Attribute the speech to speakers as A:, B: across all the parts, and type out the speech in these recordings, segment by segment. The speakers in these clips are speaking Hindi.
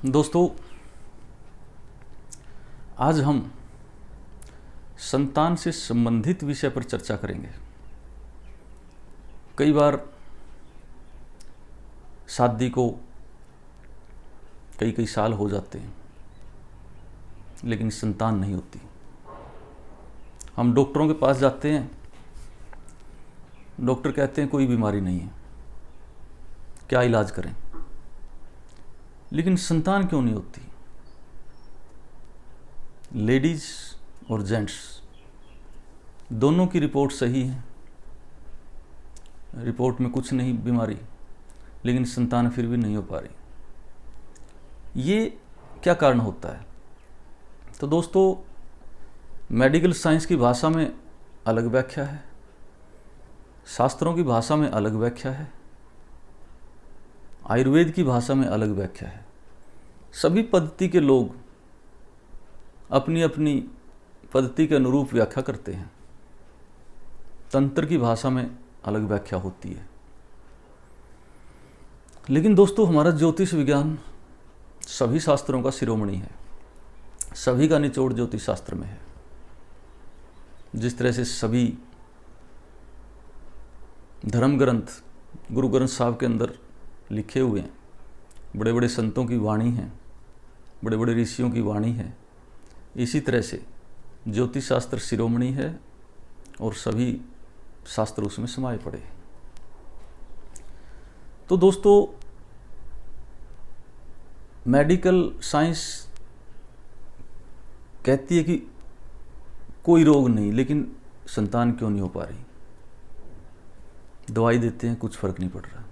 A: दोस्तों, आज हम संतान से संबंधित विषय पर चर्चा करेंगे। कई बार शादी को कई साल हो जाते हैं लेकिन संतान नहीं होती। हम डॉक्टरों के पास जाते हैं, डॉक्टर कहते हैं कोई बीमारी नहीं है, क्या इलाज करें, लेकिन संतान क्यों नहीं होती। लेडीज़ और जेंट्स दोनों की रिपोर्ट सही है, रिपोर्ट में कुछ नहीं बीमारी, लेकिन संतान फिर भी नहीं हो पा रही। ये क्या कारण होता है? तो दोस्तों, मेडिकल साइंस की भाषा में अलग व्याख्या है, शास्त्रों की भाषा में अलग व्याख्या है, आयुर्वेद की भाषा में अलग व्याख्या है। सभी पद्धति के लोग अपनी अपनी पद्धति के अनुरूप व्याख्या करते हैं। तंत्र की भाषा में अलग व्याख्या होती है। लेकिन दोस्तों, हमारा ज्योतिष विज्ञान सभी शास्त्रों का शिरोमणि है, सभी का निचोड़ ज्योतिष शास्त्र में है। जिस तरह से सभी धर्म ग्रंथ गुरु ग्रंथ साहब के अंदर लिखे हुए हैं, बड़े बड़े संतों की वाणी है, बड़े बड़े ऋषियों की वाणी है, इसी तरह से ज्योतिष शास्त्र शिरोमणि है और सभी शास्त्र उसमें समाये पड़े हैं। तो दोस्तों, मेडिकल साइंस कहती है कि कोई रोग नहीं, लेकिन संतान क्यों नहीं हो पा रही। दवाई देते हैं, कुछ फर्क नहीं पड़ रहा।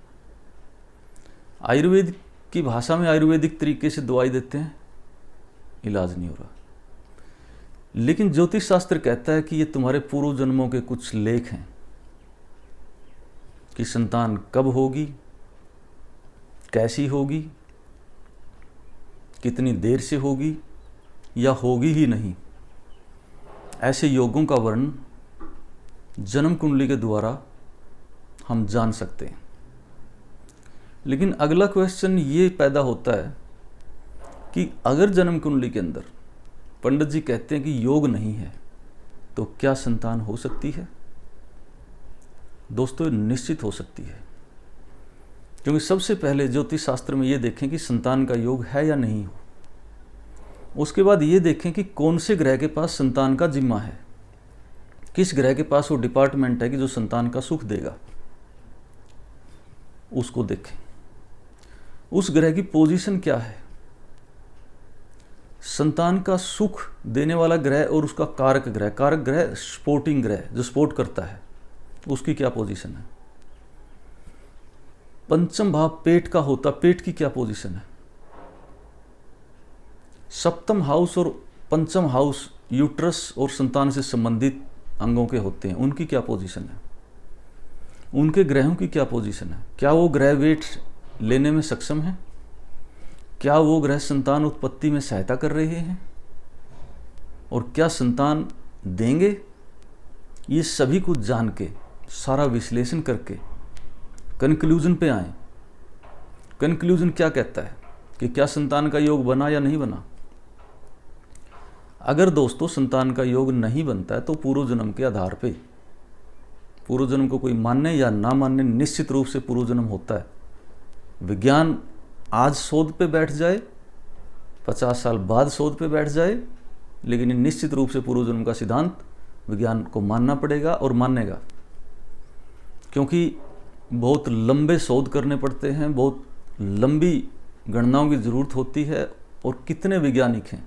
A: आयुर्वेद की भाषा में आयुर्वेदिक तरीके से दवाई देते हैं, इलाज नहीं हो रहा। लेकिन ज्योतिष शास्त्र कहता है कि ये तुम्हारे पूर्व जन्मों के कुछ लेख हैं कि संतान कब होगी, कैसी होगी, कितनी देर से होगी या होगी ही नहीं। ऐसे योगों का वर्णन जन्म कुंडली के द्वारा हम जान सकते हैं। लेकिन अगला क्वेश्चन ये पैदा होता है कि अगर जन्म कुंडली के अंदर पंडित जी कहते हैं कि योग नहीं है, तो क्या संतान हो सकती है? दोस्तों, निश्चित हो सकती है, क्योंकि सबसे पहले ज्योतिष शास्त्र में ये देखें कि संतान का योग है या नहीं हो। उसके बाद ये देखें कि कौन से ग्रह के पास संतान का जिम्मा है, किस ग्रह के पास वो डिपार्टमेंट है कि जो संतान का सुख देगा, उसको देखें। उस ग्रह की पोजीशन क्या है, संतान का सुख देने वाला ग्रह और उसका कारक ग्रह स्पोर्टिंग ग्रह जो स्पोर्ट करता है, उसकी क्या पोजीशन है। पंचम भाव पेट का होता, पेट की क्या पोजीशन है। सप्तम हाउस और पंचम हाउस यूट्रस और संतान से संबंधित अंगों के होते हैं, उनकी क्या पोजीशन है। उनके ग्रहों की क्या पोजीशन है। क्या वो ग्रह वेट लेने में सक्षम है, क्या वो ग्रह संतान उत्पत्ति में सहायता कर रहे हैं और क्या संतान देंगे। ये सभी कुछ जान के, सारा विश्लेषण करके कंक्लूजन पे आए। कंक्लूजन क्या कहता है कि क्या संतान का योग बना या नहीं बना। अगर दोस्तों संतान का योग नहीं बनता है तो पूर्व जन्म के आधार पे, पूर्व जन्म को कोई मानने या ना मानने, निश्चित रूप से पूर्व जन्म होता है। विज्ञान आज शोध पे बैठ जाए, 50 साल बाद शोध पे बैठ जाए, लेकिन ये निश्चित रूप से पूर्व जन्म का सिद्धांत विज्ञान को मानना पड़ेगा और मानेगा, क्योंकि बहुत लंबे शोध करने पड़ते हैं, बहुत लंबी गणनाओं की ज़रूरत होती है। और कितने वैज्ञानिक हैं,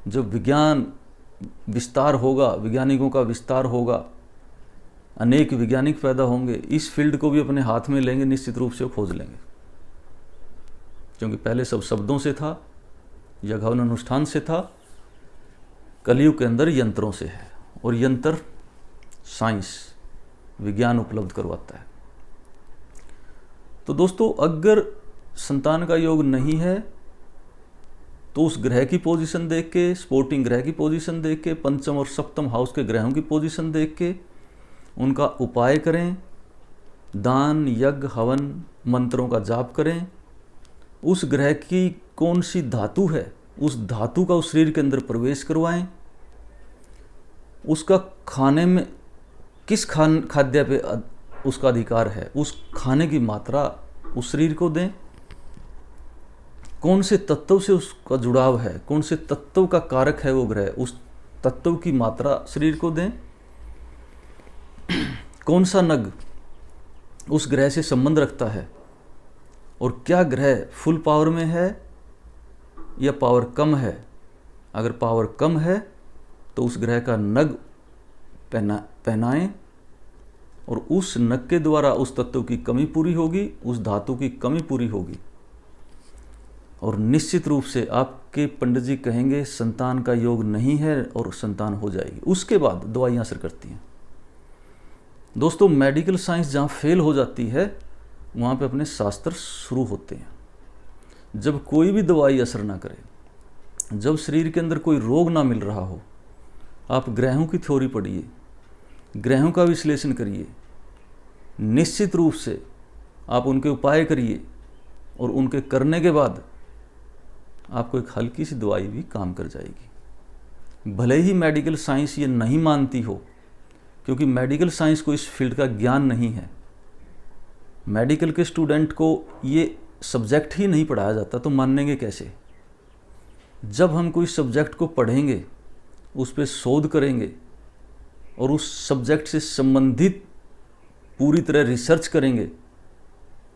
A: जब विज्ञान विस्तार होगा, वैज्ञानिकों का विस्तार होगा, अनेक वैज्ञानिक पैदा होंगे, इस फील्ड को भी अपने हाथ में लेंगे, निश्चित रूप से खोज लेंगे। क्योंकि पहले सब शब्दों से था या गहन अनुष्ठान से था, कलयुग के अंदर यंत्रों से है, और यंत्र साइंस विज्ञान उपलब्ध करवाता है। तो दोस्तों, अगर संतान का योग नहीं है तो उस ग्रह की पोजीशन देख के, स्पोर्टिंग ग्रह की पोजीशन देख के, पंचम और सप्तम हाउस के ग्रहों की पोजीशन देख के उनका उपाय करें, दान यज्ञ हवन मंत्रों का जाप करें, उस ग्रह की कौन सी धातु है, उस धातु का उस शरीर के अंदर प्रवेश करवाएं। उसका खाने में किस खाद्य पे उसका अधिकार है, उस खाने की मात्रा उस शरीर को दें। कौन से तत्व से उसका जुड़ाव है, कौन से तत्व का कारक है वो ग्रह, उस तत्व की मात्रा शरीर को दें। कौन सा नग उस ग्रह से संबंध रखता है और क्या ग्रह फुल पावर में है या पावर कम है। अगर पावर कम है तो उस ग्रह का नग पहनाएं और उस नग के द्वारा उस तत्व की कमी पूरी होगी, उस धातु की कमी पूरी होगी। और निश्चित रूप से आपके पंडित जी कहेंगे संतान का योग नहीं है और संतान हो जाएगी। उसके बाद दवाइयाँ असर करती हैं। दोस्तों, मेडिकल साइंस जहाँ फेल हो जाती है वहाँ पे अपने शास्त्र शुरू होते हैं। जब कोई भी दवाई असर ना करे, जब शरीर के अंदर कोई रोग ना मिल रहा हो, आप ग्रहों की थ्योरी पढ़िए, ग्रहों का विश्लेषण करिए, निश्चित रूप से आप उनके उपाय करिए और उनके करने के बाद आपको एक हल्की सी दवाई भी काम कर जाएगी। भले ही मेडिकल साइंस ये नहीं मानती हो, क्योंकि मेडिकल साइंस को इस फील्ड का ज्ञान नहीं है। मेडिकल के स्टूडेंट को ये सब्जेक्ट ही नहीं पढ़ाया जाता, तो मानेंगे कैसे। जब हम कोई सब्जेक्ट को पढ़ेंगे, उस पर शोध करेंगे और उस सब्जेक्ट से संबंधित पूरी तरह रिसर्च करेंगे,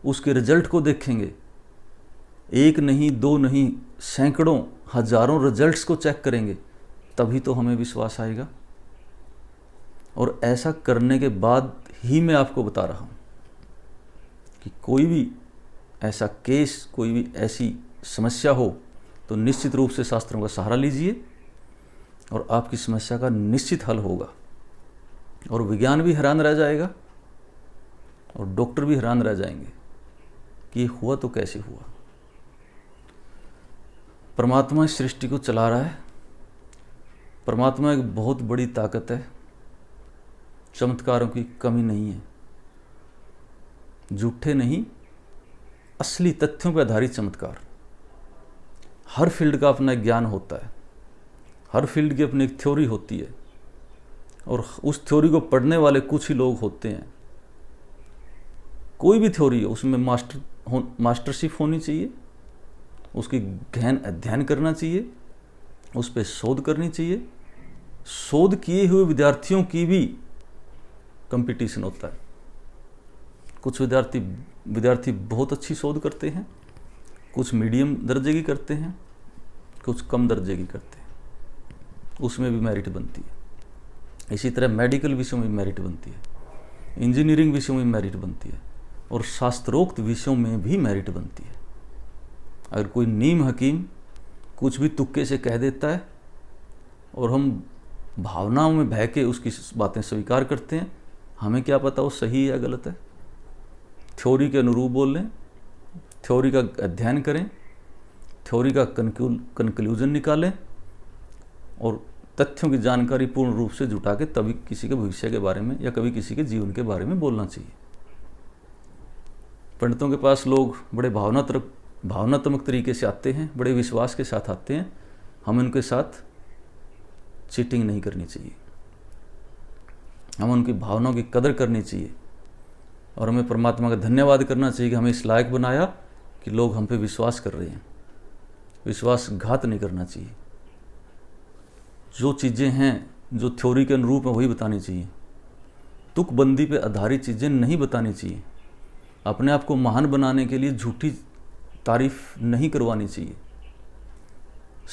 A: उसके रिजल्ट को देखेंगे, एक नहीं दो नहीं सैकड़ों हजारों रिजल्ट्स को चेक करेंगे, तभी तो हमें विश्वास आएगा। और ऐसा करने के बाद ही मैं आपको बता रहा हूँ कि कोई भी ऐसा केस, कोई भी ऐसी समस्या हो तो निश्चित रूप से शास्त्रों का सहारा लीजिए और आपकी समस्या का निश्चित हल होगा। और विज्ञान भी हैरान रह जाएगा और डॉक्टर भी हैरान रह जाएंगे कि ये हुआ तो कैसे हुआ। परमात्मा इस सृष्टि को चला रहा है। परमात्मा एक बहुत बड़ी ताकत है, चमत्कारों की कमी नहीं है। झूठे नहीं, असली तथ्यों पर आधारित चमत्कार। हर फील्ड का अपना ज्ञान होता है, हर फील्ड की अपनी एक थ्योरी होती है और उस थ्योरी को पढ़ने वाले कुछ ही लोग होते हैं। कोई भी थ्योरी हो उसमें मास्टरशिप होनी चाहिए, उसकी गहन अध्ययन करना चाहिए, उस पर शोध करनी चाहिए। शोध किए हुए विद्यार्थियों की भी कंपटीशन होता है। कुछ विद्यार्थी बहुत अच्छी शोध करते हैं, कुछ मीडियम दर्जे की करते हैं, कुछ कम दर्जे की करते हैं, उसमें भी मेरिट बनती है। इसी तरह मेडिकल विषयों में मेरिट बनती है, इंजीनियरिंग विषयों में मेरिट बनती है और शास्त्रोक्त विषयों में भी मेरिट बनती है। अगर कोई नीम हकीम कुछ भी तुक्के से कह देता है और हम भावनाओं में बह के उसकी बातें स्वीकार करते हैं, हमें क्या पता वो सही है या गलत है। थ्योरी के अनुरूप बोल लें, थ्योरी का अध्ययन करें, थ्योरी का कंक्लूजन निकालें और तथ्यों की जानकारी पूर्ण रूप से जुटा के तभी किसी के भविष्य के बारे में या कभी किसी के जीवन के बारे में बोलना चाहिए। पंडितों के पास लोग बड़े भावनात्मक तरीके से आते हैं, बड़े विश्वास के साथ आते हैं। हम उनके साथ चीटिंग नहीं करनी चाहिए, हम उनकी भावनाओं की कदर करनी चाहिए और हमें परमात्मा का धन्यवाद करना चाहिए कि हमें इस लायक बनाया कि लोग हम पे विश्वास कर रहे हैं। विश्वासघात नहीं करना चाहिए। जो चीज़ें हैं, जो थ्योरी के अनुरूप है, वही बतानी चाहिए। तुकबंदी पे आधारित चीज़ें नहीं बतानी चाहिए। अपने आप को महान बनाने के लिए झूठी तारीफ नहीं करवानी चाहिए।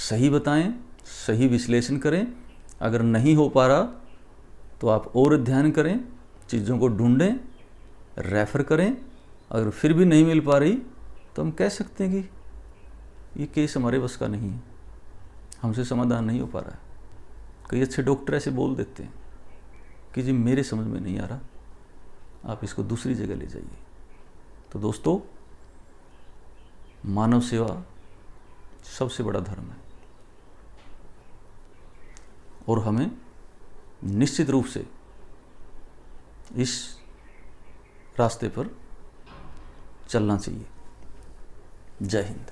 A: सही बताएं, सही विश्लेषण करें। अगर नहीं हो पा रहा तो आप और अध्ययन करें, चीज़ों को ढूंढें, रेफ़र करें। अगर फिर भी नहीं मिल पा रही तो हम कह सकते हैं कि ये केस हमारे बस का नहीं है, हमसे समाधान नहीं हो पा रहा है। कई अच्छे डॉक्टर ऐसे बोल देते हैं कि जी मेरे समझ में नहीं आ रहा, आप इसको दूसरी जगह ले जाइए। तो दोस्तों, मानव सेवा सबसे बड़ा धर्म है और हमें निश्चित रूप से इस रास्ते पर चलना चाहिए। जय हिंद।